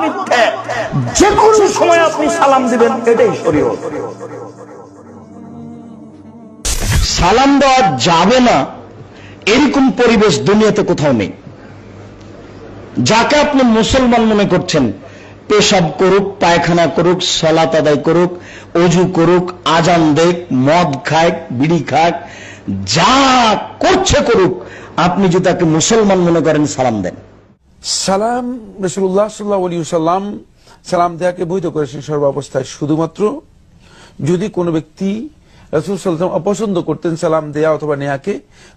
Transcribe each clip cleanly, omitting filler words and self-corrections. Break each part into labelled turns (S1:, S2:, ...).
S1: মিথ্যে, যে কোনো সময় আপনি সালাম দিবেন, এটাই শরীয়ত।
S2: সালাম দেওয়া যাবে না এরকম পরিবেশ দুনিয়াতে কোথাও নেই। যাকে আপনি মুসলমান মনে করছেন, পেশাব করুক, পায়খানা করুক, সালাত আদায় করুক, অজু করুক, আজান দেখ, মদ খাক, বিড়ি খাক, যা করছে করুক, আপনি যদি তাকে মুসলমান মনে করেন, সালাম দেন।
S3: সালাম রাসূলুল্লাহ সাল্লাল্লাহু আলাইহি ওয়াসাল্লাম সালাম দেওয়াকে বৈধ করেছেন সর্বাবস্থায়, শুধুমাত্র যদি কোনো ব্যক্তি রাসূল সাল্লাল্লাহু আলাইহি ওয়াসাল্লাম অপছন্দ করতেন সালাম দেয়া অথবা নেয়াকে।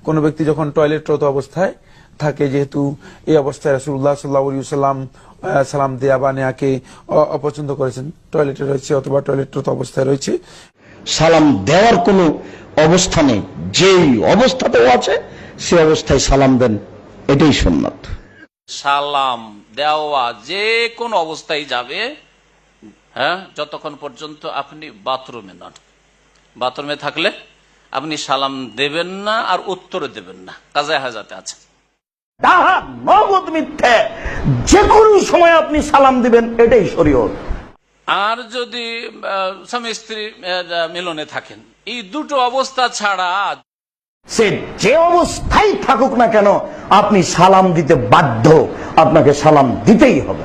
S3: কোনো ব্যক্তি যখন টয়লেটরত অবস্থায় থাকে, যেহেতু এই অবস্থায় রাসূলুল্লাহ সাল্লাল্লাহু আলাইহি ওয়াসাল্লাম সালাম দেয়া বা নেয়াকে অপছন্দ করেছেন, টয়লেটে রয়েছে অথবা টয়লেটরত অবস্থায় রয়েছে,
S2: সালাম দেওয়ার কোনো অবস্থা নেই। যেই অবস্থাতেও আছে সে অবস্থায় সালাম দেন, এটাই সুন্নাত।
S4: সালাম দেওয়া যে কোন অবস্থায় যাবে, হ্যাঁ, যতক্ষণ পর্যন্ত আপনি বাথরুমে নন। বাথরুমে থাকলে আপনি সালাম দেবেন না আর উত্তর দেবেন না, কাজায়ে হাজাতে আছে।
S1: তাহা নগদ মিথ্যে, যে কোনো সময় আপনি সালাম দিবেন, এটাই শরীয়ত।
S4: আর যদি স্বামী স্ত্রী মিলনে থাকেন, এই দুটো অবস্থা ছাড়া
S1: সে যে অবস্থায় থাকুক না কেন, আপনি সালাম দিতে বাধ্য, আপনাকে সালাম দিতেই হবে।